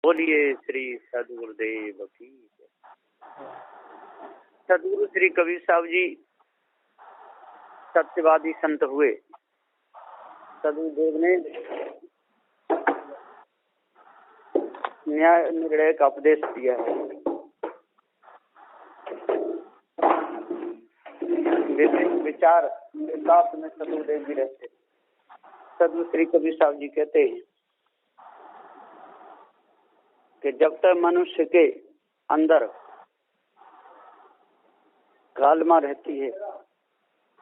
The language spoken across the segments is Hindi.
बोलिए श्री सदगुरुदेव की। सदगुरु श्री कबीर साहब जी सत्यवादी संत हुए। सदगुरुदेव ने न्याय निर्णय का उपदेश दिया है। विचार विकास में सदगुरुदेव जी रहते। सदगुरु श्री कबीर साहब जी कहते हैं कि जब तक मनुष्य के अंदर कालमा रहती है,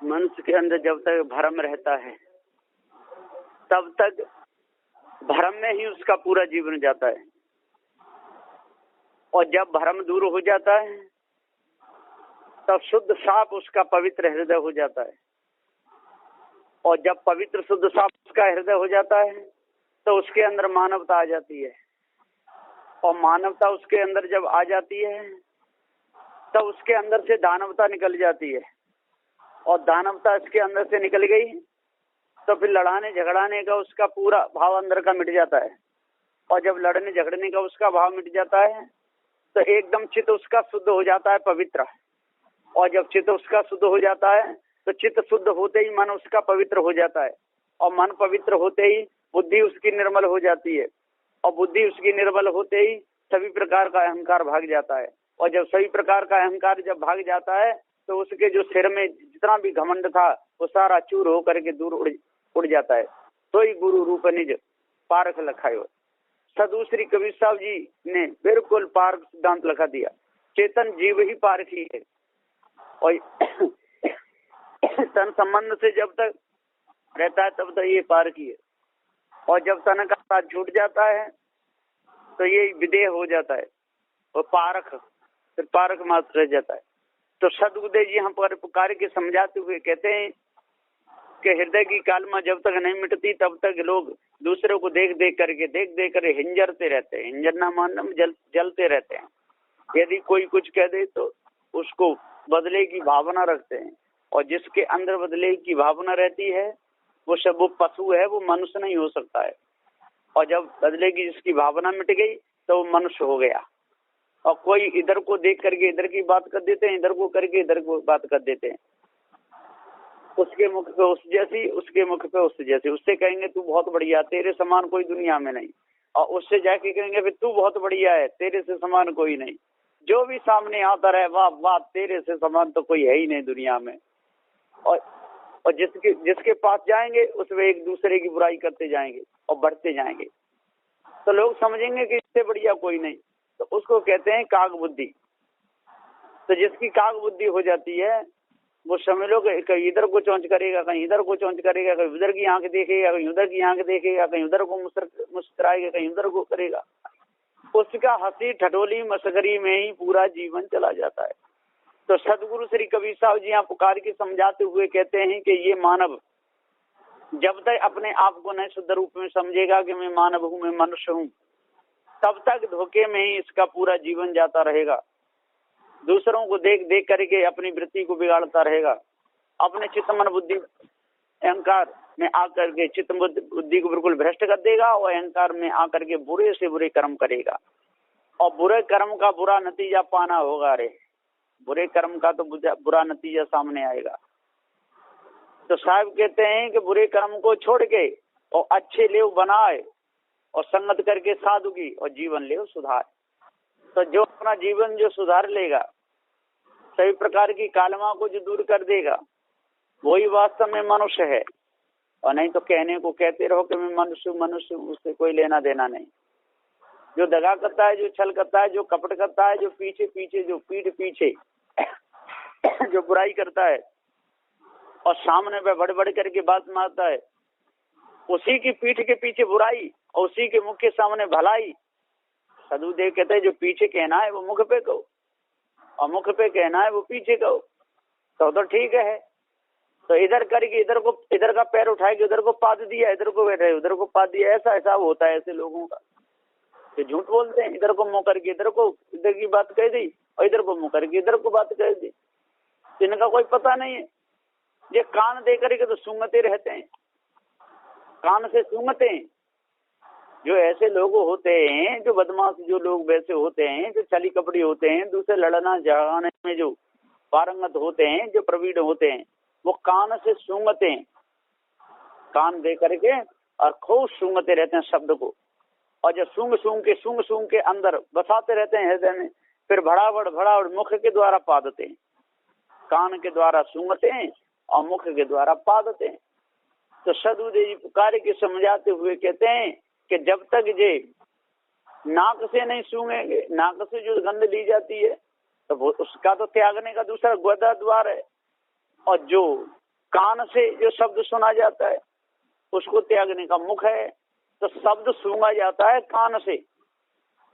मनुष्य के अंदर जब तक भ्रम रहता है, तब तक भ्रम में ही उसका पूरा जीवन जाता है। और जब भ्रम दूर हो जाता है तब शुद्ध साफ उसका पवित्र हृदय हो जाता है। और जब पवित्र शुद्ध साफ उसका हृदय हो जाता है तो उसके अंदर मानवता आ जाती है। और मानवता उसके अंदर जब आ जाती है तब उसके अंदर से दानवता निकल जाती है। और दानवता इसके अंदर से निकल गई तो फिर लड़ाने झगड़ाने का उसका पूरा भाव अंदर का मिट जाता है। और जब लड़ने झगड़ने का उसका भाव मिट जाता है तो एकदम चित्त उसका शुद्ध हो जाता है, पवित्र। और जब चित्त उसका शुद्ध हो जाता है तो चित्त शुद्ध होते ही मन उसका पवित्र हो जाता है। और मन पवित्र होते ही बुद्धि उसकी निर्मल हो जाती है। और बुद्धि उसकी निर्मल होते ही सभी प्रकार का अहंकार भाग जाता है। और जब सभी प्रकार का अहंकार जब भाग जाता है तो उसके जो सिर में जितना भी घमंड था वो सारा चूर होकर के दूर उड़ जाता है। तो ही गुरु रूप निज पारख लखायो। सदगुरु श्री कबीर साहब जी ने बिल्कुल पारख सिद्धांत लिखा दिया। चेतन जीव ही पारखी है। और तन संबंध से जब तक रहता है तब तक ये पारखी है। और जब तन का साथ छूट जाता है तो ये विदेह हो जाता है। और पारख फिर पारख मात्र रह जाता है। तो सदगुरुदेव जी हम पर पुकार के समझाते हुए कहते हैं कि हृदय की कालमा जब तक नहीं मिटती तब तक लोग दूसरों को देख देख कर हिंजरते रहते हैं। हिंजरना मानना जलते रहते हैं। यदि कोई कुछ कह दे तो उसको बदले की भावना रखते हैं। और जिसके अंदर बदले की भावना रहती है वो पशु है, वो मनुष्य नहीं हो सकता है। और जब बदले की जिसकी भावना मिट गई तो वो मनुष्य हो गया। और कोई इधर को देख करके इधर की बात कर देते हैं, इधर को करके इधर को बात कर देते हैं। उसके मुख पे उस जैसी, उसके मुख पे उस जैसी। उससे कहेंगे तू बहुत बढ़िया, तेरे समान कोई दुनिया में नहीं। और उससे जाके कहेंगे फिर तू बहुत बढ़िया है, तेरे से समान कोई नहीं। जो भी सामने आता रहे वाह वाह, तेरे से समान तो कोई है ही नहीं दुनिया में। और जिसके पास जाएंगे उसमें एक दूसरे की बुराई करते जाएंगे और बढ़ते जाएंगे। तो लोग समझेंगे कि इससे बढ़िया कोई नहीं। तो उसको कहते हैं काग बुद्धि। तो जिसकी काग बुद्धि हो जाती है वो समझ लो कहीं इधर को चौंच करेगा, कहीं इधर को चौंच करेगा, कहीं उधर की आंख देखेगा, कहीं उधर की आंख देखेगा, कहीं उधर को मुस्कुराएगा, कहीं उधर को करेगा। उसका हंसी ठठोली मस्करी में ही पूरा जीवन चला जाता है। तो सदगुरु श्री कबीर साहब जी यहाँ पुकार के समझाते हुए कहते हैं कि ये मानव जब तक अपने आप को नहीं शुद्ध रूप में समझेगा कि मैं मानव हूँ, मैं मनुष्य हूँ, तब तक धोखे में ही इसका पूरा जीवन जाता रहेगा। दूसरों को देख देख करके अपनी वृत्ति को बिगाड़ता रहेगा। अपने चित्त मन बुद्धि अहंकार में आकर के चित्त बुद्धि को बिल्कुल भ्रष्ट कर देगा। और अहंकार में आकर के बुरे से बुरे कर्म करेगा। और बुरे कर्म का बुरा नतीजा पाना होगा। रे बुरे कर्म का तो बुरा नतीजा सामने आएगा। तो साहब कहते हैं कि बुरे कर्म को छोड़ के और अच्छे लेव बनाए और संगत करके साधु की और जीवन लेव सुधार। तो जो अपना जीवन जो सुधार लेगा, सभी प्रकार की कालमा को जो दूर कर देगा, वही वास्तव में मनुष्य है। और नहीं तो कहने को कहते रहो कि मैं मनुष्य मनुष्य, उससे कोई लेना देना नहीं। जो दगा करता है, जो छल करता है, जो कपट करता है, जो पीछे पीछे जो पीठ पीछे जो बुराई करता है और सामने पे बढ़ बढ़ करके बात मारता है, उसी की पीठ के पीछे बुराई और उसी के मुख के सामने भलाई। सदगुरुदेव कहते हैं जो पीछे कहना है वो मुख पे कहो और मुख पे कहना है वो पीछे कहो, तो ठीक है। तो इधर करके इधर का पैर उठाए के उधर को पाद दिया, इधर को बैठे उधर को पाद दिया। ऐसा होता है ऐसे लोगों का, ये झूठ बोलते हैं। इधर को मुंह करके इधर की बात कह दी और इधर को मुंह करके इधर को बात कह दी। इनका कोई पता नहीं है। ये कान दे करके तो सूंघते रहते हैं, कान से सूंघते हैं। जो ऐसे लोग होते हैं, जो बदमाश जो लोग वैसे होते हैं, जो छली कपड़ी होते हैं, दूसरे लड़ना झगड़ाने में जो पारंगत होते हैं, जो प्रवीण होते हैं, वो कान से सूंघते हैं, कान दे करके और खूब सूंघते रहते हैं शब्द को, और जब सूंघ के अंदर बसाते रहते हैं हृदय में, फिर भड़ावड़ मुख के द्वारा पादते हैं, कान के द्वारा सूंघते हैं और मुख के द्वारा पादते हैं। तो सदुदेव जी पुकार के समझाते हुए कहते हैं कि जब तक जे नाक से नहीं सूंघेंगे, नाक से जो गंध ली जाती है तो वो उसका तो त्यागने का दूसरा गोदा द्वार है, और जो कान से जो शब्द सुना जाता है उसको त्यागने का मुख है। तो शब्द सूंघा जाता है कान से,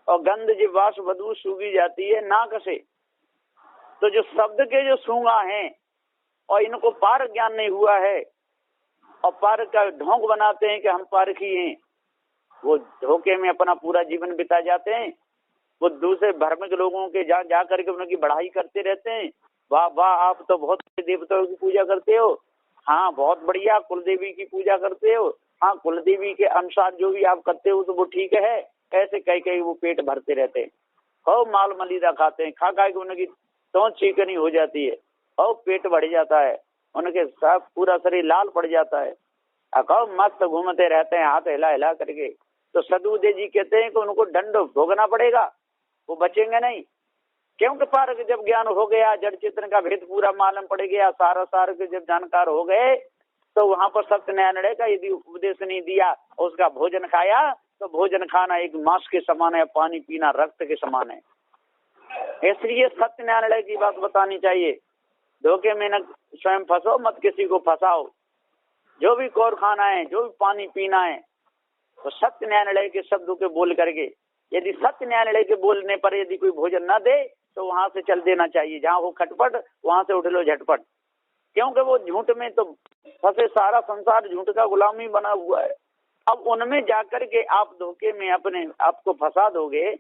और गंध जिह्वास बदबू सूंघी जाती है नाक से। तो जो शब्द के जो सूंघा है और इनको पार ज्ञान नहीं हुआ है और पार का ढोंग बनाते हैं कि हम पारखी हैं, वो धोखे में अपना पूरा जीवन बिता जाते हैं। वो दूसरे धार्मिक लोगों के जा करके उनकी बढ़ाई करते रहते हैं, वाह वाह आप तो बहुत देवताओं की पूजा करते हो, हाँ बहुत बढ़िया कुलदेवी की पूजा करते हो, हाँ कुलदेवी के अनुसार जो भी आप करते हो तो वो ठीक है, ऐसे कई वो पेट भरते रहते हैं, और माल मलिदा खाते हैं, खा के उनकी तो चिकनी हो जाती है और पेट बढ़ जाता है, उनके सब पूरा शरीर लाल पड़ जाता है, मस्त घूमते रहते हैं हाथ हिला हिला करके। तो सदुदेव जी कहते हैं कि उनको दंड भोगना पड़ेगा, वो बचेंगे नहीं, क्योंकि पार जब ज्ञान हो गया, जड़ चेतन का भेद पूरा मालूम पड़ गया, सार के जब जानकार हो गए, तो वहां पर सत्यनारायण का यदि उपदेश नहीं दिया, उसका भोजन खाया तो भोजन खाना एक मांस के समान है, पानी पीना रक्त के समान है। इसलिए सत्यनारायण की बात बतानी चाहिए, धोखे में न स्वयं फंसो, मत किसी को फंसाओ, जो भी कौर खाना है, जो भी पानी पीना है, तो सत्य न्यायालय के शब्दों के बोल करके, यदि सत्य न्यायालय के बोलने पर यदि कोई भोजन न दे तो वहां से चल देना चाहिए, जहां वो खटपट वहां से उठ लो झटपट, क्योंकि वो झूठ में तो फंसे, सारा संसार झूठ का गुलामी बना हुआ है। अब उनमें जाकर के आप धोखे में अपने आपको फंसा दोगे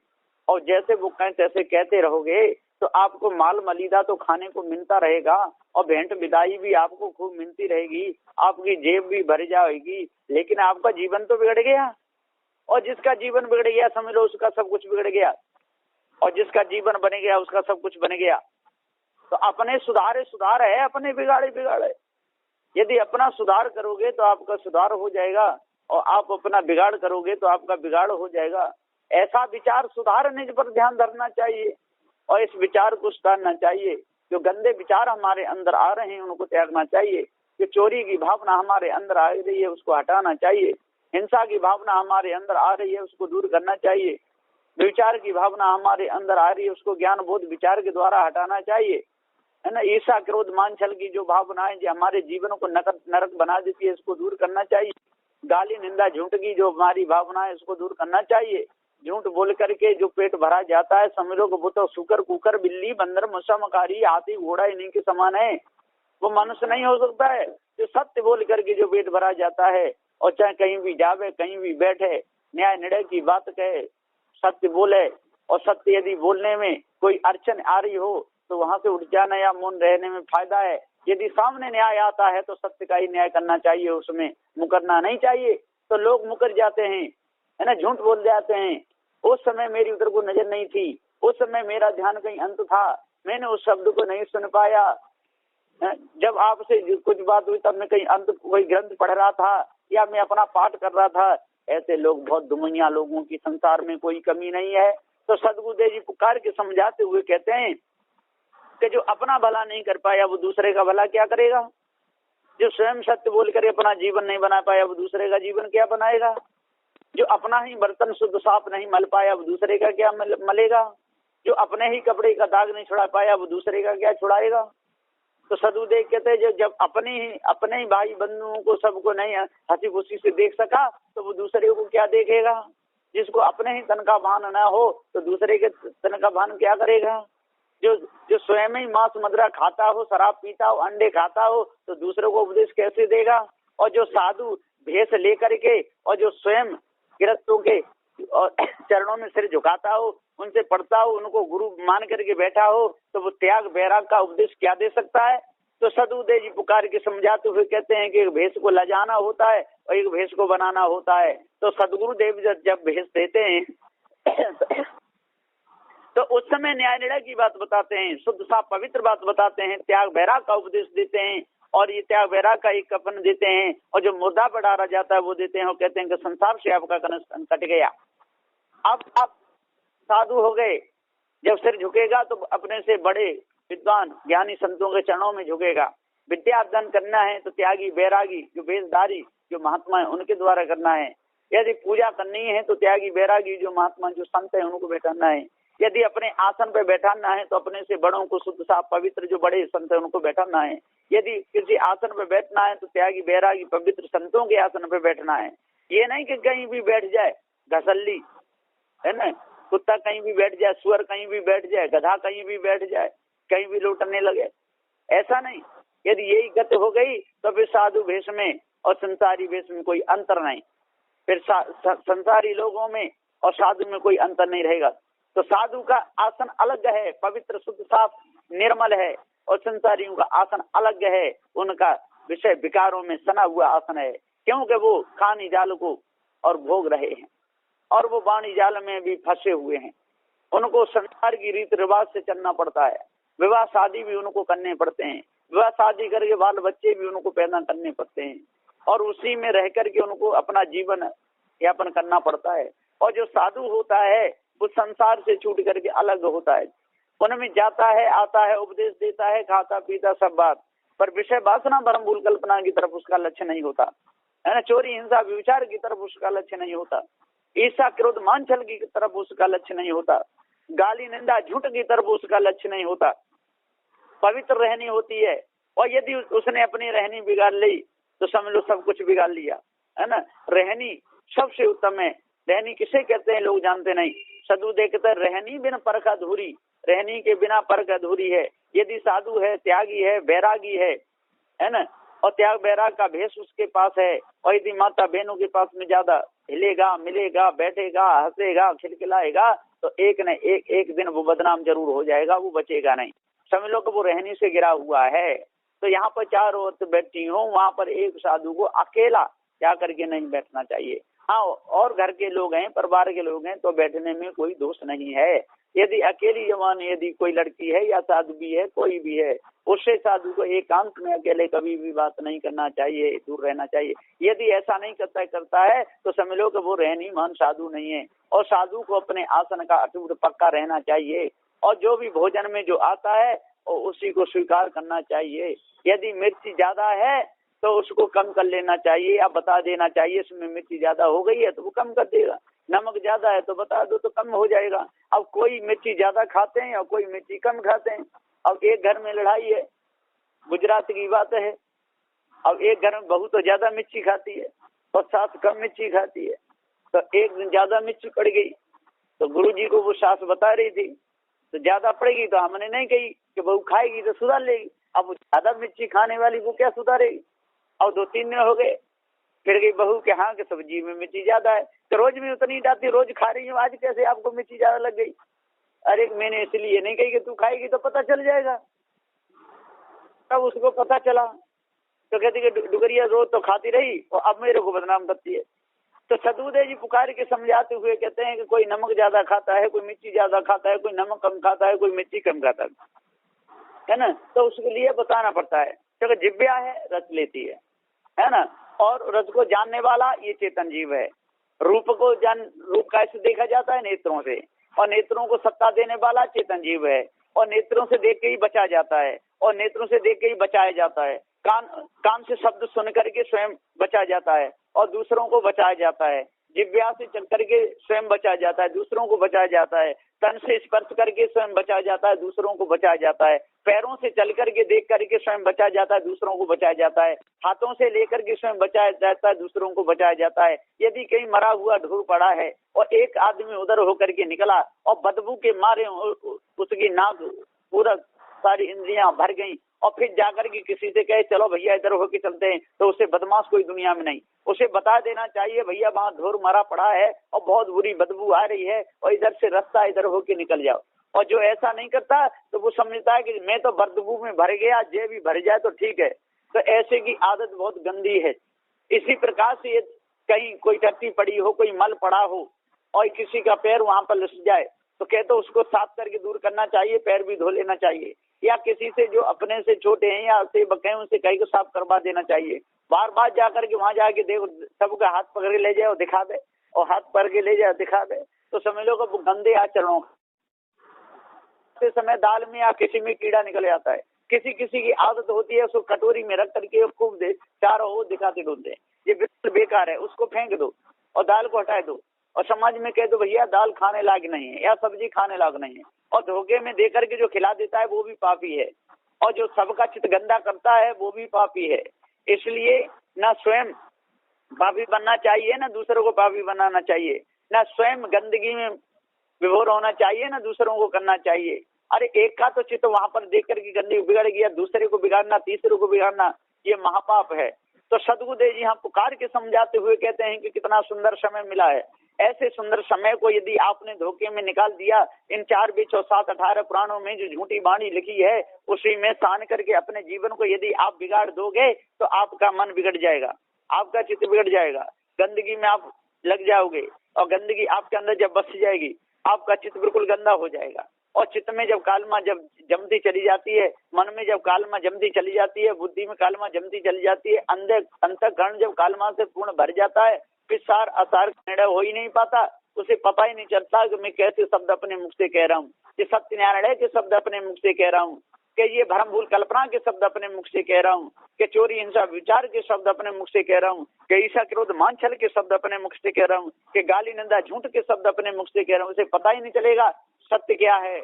और जैसे वो कहें तैसे कहते रहोगे, तो आपको माल मलिदा तो खाने को मिलता रहेगा और भेंट विदाई भी आपको खूब मिलती रहेगी, आपकी जेब भी भर जाएगी, लेकिन आपका जीवन तो बिगड़ गया, और जिसका जीवन बिगड़ गया समझ लो उसका सब कुछ बिगड़ गया, और जिसका जीवन बन गया उसका सब कुछ बन गया। तो अपने सुधार है, अपने बिगाड़े। यदि अपना सुधार करोगे तो आपका सुधार हो जाएगा, और आप अपना बिगाड़ करोगे तो आपका बिगाड़ हो जाएगा। ऐसा विचार सुधारने पर ध्यान धरना चाहिए और इस विचार को सुधारना चाहिए। जो गंदे विचार हमारे अंदर आ रहे हैं उनको त्यागना चाहिए, जो चोरी की भावना हमारे अंदर आ रही है उसको हटाना चाहिए, हिंसा की भावना हमारे अंदर आ रही है उसको दूर करना चाहिए, विचार की भावना हमारे अंदर आ रही है उसको ज्ञान बोध विचार के द्वारा हटाना चाहिए, है ना। ईर्ष्या क्रोध मान छल की जो भावनाएं जो हमारे जीवन को नरक बना देती है इसको दूर करना चाहिए, गाली निंदा झूठ की जो हमारी भावना है इसको दूर करना चाहिए। झूठ बोल करके जो पेट भरा जाता है समझ लो वो तो शुकर कुकर बिल्ली बंदर मुसा मकारी हाथी घोड़ा इन्हीं के समान है, वो मनुष्य नहीं हो सकता है। जो सत्य बोल करके जो पेट भरा जाता है और चाहे कहीं भी जावे कहीं भी बैठे न्याय निर्णय की बात कहे, सत्य बोले, और सत्य यदि बोलने में कोई अड़चन आ रही हो तो वहां से उठ जाना या मौन रहने में फायदा है। यदि सामने न्याय आता है तो सत्य का ही न्याय करना चाहिए, उसमें मुकरना नहीं चाहिए। तो लोग मुकर जाते हैं, है ना, झूठ बोल जाते हैं। उस समय मेरी उधर को नजर नहीं थी, उस समय मेरा ध्यान कहीं अंत था, मैंने उस शब्द को नहीं सुन पाया, जब आपसे कुछ बात हुई तब मैं कहीं अंत कोई ग्रंथ पढ़ रहा था या मैं अपना पाठ कर रहा था। ऐसे लोग बहुत दुनिया लोगों की संसार में कोई कमी नहीं है। तो सदगुरुदेव जी पुकार के समझाते हुए कहते हैं कि जो अपना भला नहीं कर पाया वो दूसरे का भला क्या करेगा, जो स्वयं सत्य बोल कर अपना जीवन नहीं बना पाया वो दूसरे का जीवन क्या बनाएगा, जो अपना ही बर्तन शुद्ध साफ नहीं मल पाया वो दूसरे का क्या मलेगा, जो अपने ही कपड़े का दाग नहीं छुड़ा पाया वो दूसरे का क्या छुड़ाएगा। तो सदुदेव कहते हैं जब अपने ही भाई बंधुओं को सबको नहीं हंसी खुशी से देख सका तो वो दूसरे को क्या देखेगा। जिसको अपने ही तन का भान ना हो तो दूसरे के तन का भान क्या करेगा। जो स्वयं ही मांस मदिरा खाता हो, शराब पीता हो, अंडे खाता हो तो दूसरे को उपदेश कैसे देगा। और जो साधु भेष लेकर के और जो स्वयं गृहस्थों के और चरणों में सिर झुकाता हो, उनसे पढ़ता हो, उनको गुरु मान करके बैठा हो तो वो त्याग बैराग का उपदेश क्या दे सकता है। तो सदुदय जी पुकार के समझाते हुए कहते हैं कि एक भैंस को लजाना होता है और एक भैंस को बनाना होता है। तो सदगुरुदेव जब भैंस देते हैं तो उस समय न्याय निर्णय की बात बताते हैं, शुद्ध साफ पवित्र बात बताते हैं, त्याग वैराग का उपदेश देते हैं और ये त्याग वैराग का एक कफन देते हैं और जो मुर्दा बढ़ाया जाता है वो देते हैं और कहते हैं कि संसार से आपका कनेक्शन कट गया, अब आप साधु हो गए। जब सिर झुकेगा तो अपने से बड़े विद्वान ज्ञानी संतों के चरणों में झुकेगा। विद्या अर्जन करना है तो त्यागी वैरागी जो वेशधारी जो महात्मा है उनके द्वारा करना है। यदि पूजा करनी है तो त्यागी वैरागी जो महात्मा जो संत है उनको बैठाना है। यदि अपने आसन पे बैठाना है तो अपने से बड़ों को शुद्ध साफ पवित्र जो बड़े संत है उनको बैठाना है। यदि किसी आसन पे बैठना है तो त्यागी वैरागी पवित्र संतों के आसन पे बैठना है। ये नहीं कि कहीं भी बैठ जाए, घसल्ली है ना, कुत्ता कहीं भी बैठ जाए, सुअर कहीं भी बैठ जाए, गधा कहीं भी बैठ जाए, कहीं भी लौटने लगे, ऐसा नहीं। यदि यही गति हो गई तो फिर साधु वेश में और संसारी वेश में कोई अंतर नहीं, फिर संसारी लोगों में और साधु में कोई अंतर नहीं रहेगा। तो साधु का आसन अलग है, पवित्र शुद्ध साफ निर्मल है, और संसारियों का आसन अलग है, उनका विषय विकारों में सना हुआ आसन है, क्योंकि वो खानी जाल को और भोग रहे हैं और वो वाणी जाल में भी फंसे हुए हैं। उनको संसार की रीति रिवाज से चलना पड़ता है, विवाह शादी भी उनको करने पड़ते हैं, विवाह शादी करके बाल बच्चे भी उनको पैदा करने पड़ते हैं और उसी में रह करके उनको अपना जीवन यापन करना पड़ता है। और जो साधु होता है वो संसार से छूट करके अलग होता है, उनमें जाता है, आता है, उपदेश देता है, खाता पीता सब बात, पर विषय वासना भ्रम भूल कल्पना की तरफ उसका लक्ष्य नहीं होता है ना, चोरी हिंसा विचार की तरफ उसका लक्ष्य नहीं होता, ईर्ष्या क्रोध मान छल की तरफ उसका लक्ष्य नहीं होता, गाली निंदा झूठ की तरफ उसका लक्ष्य नहीं होता। पवित्र रहनी होती है और यदि उसने अपनी रहनी बिगाड़ ली तो समझ लो सब कुछ बिगाड़ लिया है ना। रहनी सबसे उत्तम है। रहनी किसे कहते हैं लोग जानते नहीं। सदु देखते रहनी बिन परख अधूरी, रहनी के बिना परख अधूरी है। यदि साधु है, त्यागी है, बैरागी है ना, और त्याग बैराग का भेष उसके पास है, और यदि माता बहनों के पास में ज्यादा हिलेगा, मिलेगा, बैठेगा, हंसेगा, खिलखिलाएगा तो एक न एक दिन वो बदनाम जरूर हो जाएगा, वो बचेगा नहीं। समझ लो कि वो रहनी से गिरा हुआ है। तो यहाँ पर चार औरत बैठी हो, वहां पर एक साधु को अकेला क्या करके नहीं बैठना चाहिए। हाँ, और घर के लोग हैं, परिवार के लोग हैं तो बैठने में कोई दोष नहीं है। यदि अकेली जवान यदि कोई लड़की है या साधु भी है, कोई भी है, उससे साधु को एकांत में अकेले कभी भी बात नहीं करना चाहिए, दूर रहना चाहिए। यदि ऐसा नहीं करता है तो समझ लो कि वो रहनी मान साधु नहीं है। और साधु को अपने आसन का अटूट पक्का रहना चाहिए और जो भी भोजन में जो आता है और उसी को स्वीकार करना चाहिए। यदि मिर्ची ज्यादा है तो उसको कम कर लेना चाहिए या बता देना चाहिए इसमें मिर्ची ज्यादा हो गई है तो वो कम कर देगा। नमक ज्यादा है तो बता दो तो कम हो जाएगा। अब कोई मिर्ची ज्यादा खाते हैं और कोई मिर्ची कम खाते हैं। अब एक घर में लड़ाई है, गुजरात की बात है, अब एक घर में बहू तो ज्यादा मिर्ची खाती है और सास कम मिर्ची खाती है। तो एक दिन ज्यादा मिर्ची पड़ गई तो गुरुजी को वो सास बता रही थी, तो ज्यादा पड़ेगी तो हमने नहीं कही कि बहू खाएगी तो सुधार लेगी। अब वो ज्यादा मिर्ची खाने वाली वो क्या सुधारेगी। और 2-3 दिन हो गए, फिर गई बहू के हाँ कि सब्जी में मिर्ची ज्यादा है, तो रोज में उतनी डालती, रोज खा रही हूँ, आज कैसे आपको मिर्ची ज्यादा लग गई। अरे मैंने इसलिए नहीं कही कि तू खाएगी तो पता चल जाएगा। तब उसको पता चला तो कहती कि डुगरिया रोज तो खाती रही और अब मेरे को बदनाम करती है। तो सदुदय जी पुकार के समझाते हुए कहते हैं कि कोई नमक ज्यादा खाता है, कोई मिर्ची ज्यादा खाता है, कोई नमक कम खाता है, कोई मिर्ची कम खाता है ना। तो उसके लिए बताना पड़ता है क्योंकि जिब्या है रस लेती है ना। और रस को जानने वाला ये चेतन जीव है। रूप कैसे देखा जाता है नेत्रों से, और नेत्रों को सत्ता देने वाला चेतन जीव है। और नेत्रों से देख के ही बचा जाता है और नेत्रों से देख के ही बचाया जाता है। कान से शब्द सुन करके स्वयं बचा जाता है और दूसरों को बचाया जाता है। जिह्वा से चल करके स्वयं बचाया जाता है, दूसरों को बचाया जाता है। तन से स्पर्श करके स्वयं बचाया जाता है, दूसरों को बचाया जाता है। पैरों से चल करके देख करके स्वयं बचाया जाता है, दूसरों को बचाया जाता है। हाथों से लेकर के स्वयं बचाया जाता है, दूसरों को बचाया जाता है। यदि कहीं मरा हुआ ढूर पड़ा है और एक आदमी उधर होकर के निकला और बदबू के मारे उसकी नाक पूरा सारी इंद्रियां भर गई और फिर जाकर के किसी से कहे चलो भैया इधर होके चलते हैं, तो उससे बदमाश कोई दुनिया में नहीं। उसे बता देना चाहिए भैया वहां ढोर मरा पड़ा है और बहुत बुरी बदबू आ रही है और इधर से रास्ता इधर होके निकल जाओ। और जो ऐसा नहीं करता तो वो समझता है कि मैं तो बदबू में भर गया, जे भी भर जाए तो ठीक है। तो ऐसे की आदत बहुत गंदी है। इसी प्रकार से कहीं कोई टट्टी पड़ी हो, कोई मल पड़ा हो और किसी का पैर वहां पर लिस जाए तो कहते उसको साफ करके दूर करना चाहिए, पैर भी धो लेना चाहिए। या किसी से जो अपने से छोटे हैं या सेवक हैं उनसे कहीं को साफ करवा देना चाहिए। बार बार जाकर के वहां जाके देखो सबका हाथ पकड़ के ले जाए और दिखा दे, और हाथ पकड़ के ले जाए दिखा दे, तो समझ लो कि गंदे आचरणों समय दाल में या किसी में कीड़ा निकल जाता है। किसी किसी की आदत होती है उसको कटोरी में रख करके खूब दे चारों ओर दिखाते ढूंढते, ये बिल्कुल बेकार है, उसको फेंक दो और दाल को हटा दो और समाज में कह दो भैया दाल खाने लायक नहीं है या सब्जी खाने लायक नहीं है, और धोखे में देकर के जो खिला देता है वो भी पापी है, और जो सबका चित्त गंदा करता है वो भी पापी है। इसलिए न स्वयं पापी बनना चाहिए, न दूसरों को पापी बनाना चाहिए, न स्वयं गंदगी में विभोर होना चाहिए, न दूसरों को करना चाहिए। अरे एक का तो चित्त वहां पर देख करके गंदगी बिगड़ गया, दूसरे को बिगाड़ना, तीसरे को बिगाड़ना, ये महापाप है। तो सदगुरुदेव जी यहाँ पुकार के समझाते हुए कहते हैं कि कितना सुंदर समय मिला है। ऐसे सुंदर समय को यदि आपने धोखे में निकाल दिया, इन 4 बीच और 7 18 पुराणों में जो झूठी वाणी लिखी है उसी में सान करके अपने जीवन को यदि आप बिगाड़ दोगे तो आपका मन बिगड़ जाएगा, आपका चित्त बिगड़ जाएगा, गंदगी में आप लग जाओगे, और गंदगी आपके अंदर जब बस जाएगी आपका चित्त बिल्कुल गंदा हो जाएगा। और चित्त में जब कालमा जब जमती चली जाती है, मन में जब कालमा जमती चली जाती है, बुद्धि में कालमा जमती चली जाती है, अंतःकरण जब कालमा से पूर्ण भर जाता है, फिर सार असार निर्णय हो ही नहीं पाता, उसे पता ही नहीं चलता कि मैं कैसे शब्द अपने मुख से कह रहा हूँ, कि सत्य निर्णय के शब्द अपने मुख से कह रहा हूँ, कि ये भ्रम भूल कल्पना के शब्द अपने मुख से कह रहा हूँ, कि चोरी हिंसा विचार के शब्द अपने मुख से कह रहा हूँ, कि ईर्ष्या क्रोध मान छल के शब्द अपने मुख से कह रहा हूँ, कि गाली निंदा झूठ के शब्द अपने मुख से कह रहा हूँ। उसे पता ही नहीं चलेगा सत्य क्या है,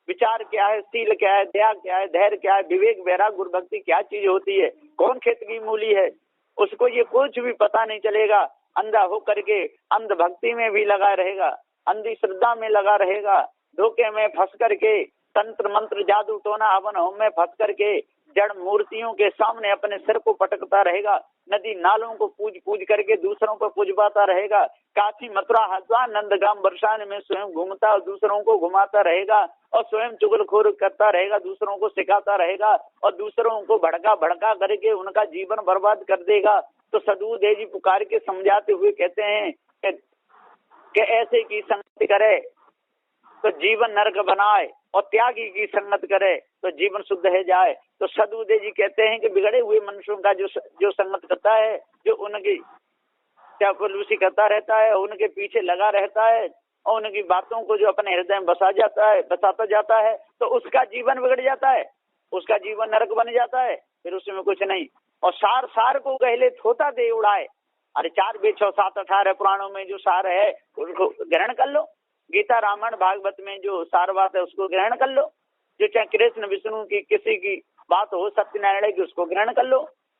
विचार क्या है, शील क्या है, दया क्या है, धैर्य क्या है, विवेक वैराग गुरु भक्ति क्या चीज होती है, कौन खेत की मूली है, उसको ये कुछ भी पता नहीं चलेगा। अंधा हो करके अंध भक्ति में भी लगा रहेगा, अंधी श्रद्धा में लगा रहेगा, धोखे में फंस करके तंत्र मंत्र जादू टोना हवन होम में फंस करके जड़ मूर्तियों के सामने अपने सिर को पटकता रहेगा, नदी नालों को पूज पूज करके दूसरों को पूजवाता रहेगा, काशी मथुरा हरिद्वार नंदगाम बरसाने में स्वयं घूमता और दूसरों को घुमाता रहेगा, और स्वयं चुगलखोर करता रहेगा, दूसरों को सिखाता रहेगा और दूसरों को भड़का भड़का करके उनका जीवन बर्बाद कर देगा। तो सदगुरुदेव जी पुकार के समझाते हुए कहते हैं कि ऐसे की संगति करे तो जीवन नरक बनाए, और त्यागी की संगत करे तो जीवन शुद्ध है जाए। तो सदगुरुदेव जी कहते हैं कि बिगड़े हुए मनुष्यों का जो संगत करता है, जो उनकी चापलूसी करता रहता है, उनके पीछे लगा रहता है और उनकी बातों को जो अपने हृदय में बसाता जाता है, तो उसका जीवन बिगड़ जाता है, उसका जीवन नरक बन जाता है, फिर उसमें कुछ नहीं। और सार सार को गहले थोता दे उड़ाए। अरे 4 वेद 6 7 18 पुराणों में जो सार है उसको ग्रहण कर लो, गीता रामायण भागवत में जो सार बात है उसको ग्रहण कर लो, जो चाहे कृष्ण विष्णु की किसी की बात हो सत्यनारायण की उसको ग्रहण कर लो,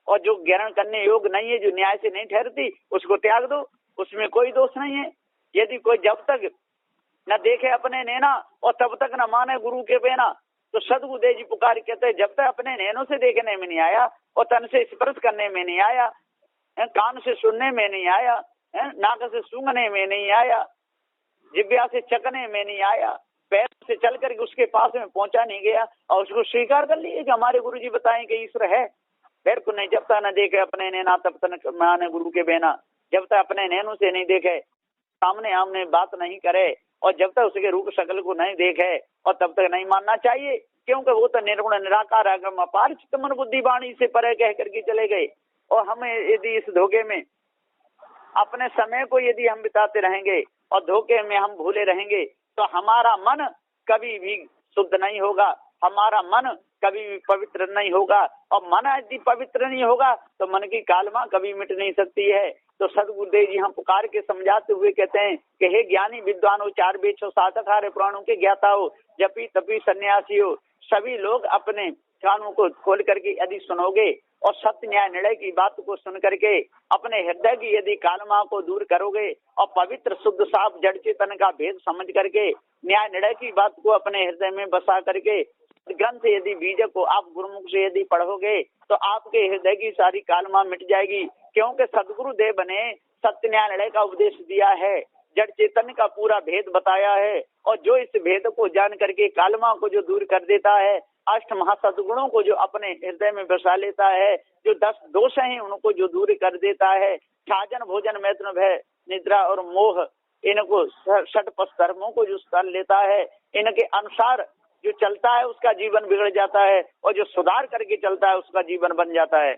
और जो ग्रहण करने योग्य नहीं है, जो न्याय से नहीं ठहरती, उसको त्याग दो, उसमें कोई दोष नहीं है। यदि कोई जब तक न देखे अपने नैना और तब तक न माने गुरु के बेना, तो सदगुरुदेव जी पुकार कहते हैं जब तक अपने नैनों से देखने में नहीं आया और तन से स्पर्श करने में नहीं आया, कान से सुनने में नहीं आया, नाक से सूंघने में नहीं आया, जिब्या से चखने में नहीं आया, पैर से चल करके उसके पास में पहुंचा नहीं गया और उसको स्वीकार कर लिए कि हमारे गुरु जी बताएं कि ईश्वर है, पैर को नहीं जब तक न देखे अपने नैना तब तक माने गुरु के बेना, जब तक अपने नैनों से नहीं देखे, सामने आमने बात नहीं करे और जब तक उसके रूप शकल को नहीं देखे और तब तक नहीं मानना चाहिए, क्योंकि वो तो निर्गुण निराकार आगम अपार चित्त मन बुद्धि वाणी से परे कह करके चले गए। और हमें यदि इस धोखे में अपने समय को यदि हम बिताते रहेंगे और धोखे में हम भूले रहेंगे तो हमारा मन कभी भी शुद्ध नहीं होगा, हमारा मन कभी भी पवित्र नहीं होगा, और मन यदि पवित्र नहीं होगा तो मन की कालमा कभी मिट नहीं सकती है। तो सदगुरुदेव जी हम पुकार के समझाते हुए कहते हैं कि हे ज्ञानी विद्वानों, 4 वेद 6 7 18 पुराणों के ज्ञाता हो, जपी तपी सन्यासी हो, सभी लोग अपने कानों को खोल करके यदि सुनोगे और सत्य न्याय निर्णय की बात को सुन करके अपने हृदय की यदि कालमा को दूर करोगे और पवित्र शुद्ध साफ जड़ चेतन का भेद समझ करके न्याय निर्णय की बात को अपने हृदय में बसा करके ग्रंथ यदि बीज को आप गुरुमुख से यदि पढ़ोगे तो आपके हृदय की सारी कालमा मिट जाएगी, क्योंकि सदगुरु देव ने सत्य न्याय निर्णय का उपदेश दिया है, जड़ चेतन का पूरा भेद बताया है और जो इस भेद को जान करके कालमा को जो दूर कर देता है, अष्ट महासद्गुणों को जो अपने हृदय में बसा लेता है, जो 10 दोष हैं उनको जो दूर कर देता है, छाजन भोजन मैथुन भय निद्रा और मोह, इनको षट धर्मों को जो कर लेता है, इनके अनुसार जो चलता है उसका जीवन बिगड़ जाता है, और जो सुधार करके चलता है उसका जीवन बन जाता है।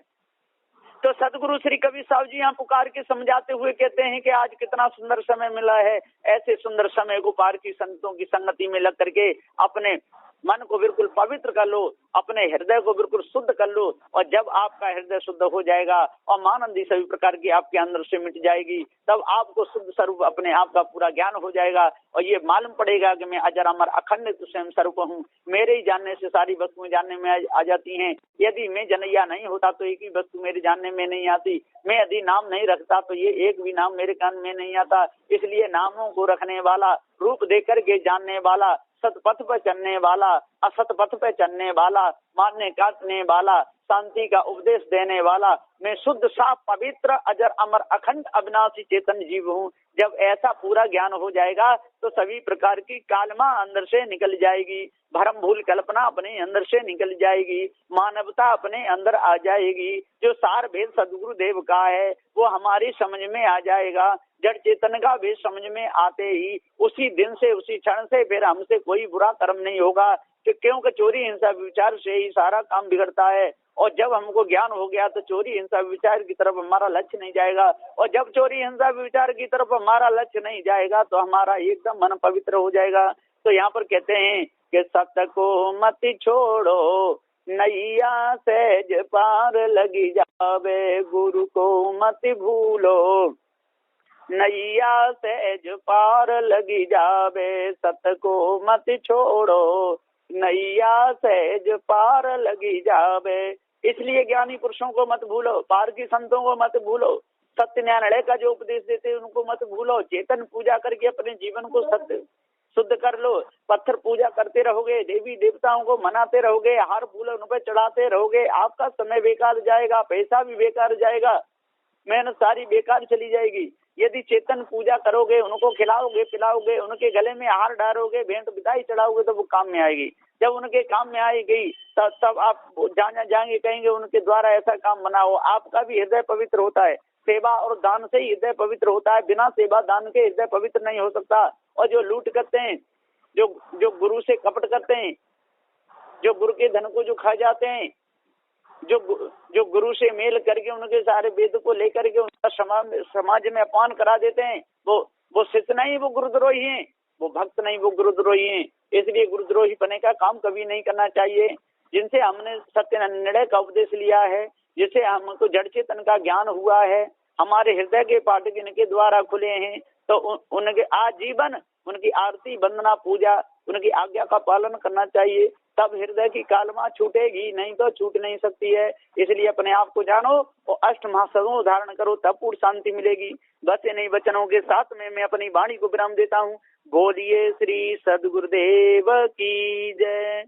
तो सदगुरु श्री कबीर साहब जी यहाँ पुकार के समझाते हुए कहते हैं कि आज कितना सुंदर समय मिला है, ऐसे सुंदर समय को पार की संतों की संगति में लग करके अपने मन को बिल्कुल पवित्र कर लो, अपने हृदय को बिल्कुल शुद्ध कर लो, और जब आपका हृदय शुद्ध हो जाएगा और मानंदी सभी प्रकार की आपके अंदर से मिट जाएगी, तब आपको शुद्ध स्वरूप अपने आप का पूरा ज्ञान हो जाएगा, और ये मालूम पड़ेगा कि मैं अजर अमर अखंड स्वयं स्वरूप हूँ। मेरे ही जानने से सारी वस्तुएं जानने में आ जाती हैं। यदि मैं जनैया नहीं होता तो एक ही वस्तु मेरे जानने में नहीं आती। मैं यदि नाम नहीं रखता तो ये एक भी नाम मेरे कान में नहीं आता। इसलिए नामों को रखने वाला, रूप देकर के जानने वाला, सतपथ पर चलने वाला, असत पथ पे चलने वाला, मारने काटने वाला, शांति का उपदेश देने वाला, मैं शुद्ध साफ पवित्र अजर अमर अखंड अविनाशी चेतन जीव हूँ। जब ऐसा पूरा ज्ञान हो जाएगा तो सभी प्रकार की कालमा अंदर से निकल जाएगी, भरम भूल कल्पना अपने अंदर से निकल जाएगी, मानवता अपने अंदर आ जाएगी। जो सार भेद सदगुरु देव का है वो हमारी समझ में आ जाएगा। जड़ चेतन का भेद समझ में आते ही उसी दिन से, उसी क्षण से फिर हमसे कोई बुरा कर्म नहीं होगा, क्योंकि चोरी हिंसा विचार से ही सारा काम बिगड़ता है। और जब हमको ज्ञान हो गया तो चोरी हिंसा विचार की तरफ हमारा लक्ष्य नहीं जाएगा, और जब चोरी हिंसा विचार की तरफ हमारा लक्ष्य नहीं जाएगा तो हमारा एकदम मन पवित्र हो जाएगा। तो यहाँ पर कहते हैं कि सत्य को मत छोड़ो, नैया सहज पार लगी जावे, गुरु को मत भूलो, नैया सहज पार लगी जावे, सत्य को मत छोड़ो, नैया सहज पार लगी जावे। इसलिए ज्ञानी पुरुषों को मत भूलो, पार की संतों को मत भूलो, सत्य न्यायालय का जो उपदेश देते उनको मत भूलो। चेतन पूजा करके अपने जीवन को सत्य शुद्ध कर लो। पत्थर पूजा करते रहोगे, देवी देवताओं को मनाते रहोगे, हार फूल उन पर चढ़ाते रहोगे, आपका समय बेकार जाएगा, पैसा भी बेकार जाएगा, मेहनत सारी बेकार चली जाएगी। यदि चेतन पूजा करोगे, उनको खिलाओगे पिलाओगे, उनके गले में हार डालोगे, भेंट बिदाई चढ़ाओगे तो वो काम में आएगी। जब उनके काम में आएगी तब आप जाएंगे, कहेंगे उनके द्वारा ऐसा काम बनाओ। आपका भी हृदय पवित्र होता है, सेवा और दान से ही हृदय पवित्र होता है, बिना सेवा दान के हृदय पवित्र नहीं हो सकता। और जो लूट करते हैं, जो गुरु से कपट करते हैं, जो गुरु के धन को जो खा जाते हैं, जो गुरु से मेल करके उनके सारे वेद को लेकर के उनका समाज में अपमान करा देते हैं, वो शिष्य नहीं, वो गुरुद्रोही हैं, वो भक्त नहीं, वो गुरुद्रोही हैं। इसलिए गुरुद्रोही बने का काम कभी नहीं करना चाहिए। जिनसे हमने सत्य निर्णय का उपदेश लिया है, जिससे हमको जड़ चेतन का ज्ञान हुआ है, हमारे हृदय के फाटक इनके द्वारा खुले हैं, तो उनके आजीवन उनकी आरती वंदना पूजा, उनकी आज्ञा का पालन करना चाहिए। तब हृदय की कालमा छूटेगी, नहीं तो छूट नहीं सकती है। इसलिए अपने आप को जानो और अष्ट महासगुण धारण करो, तब पूर्ण शांति मिलेगी। बस इन्हीं वचनों के साथ में मैं अपनी वाणी को विराम देता हूँ। बोलिए श्री सद्गुरुदेव की जय।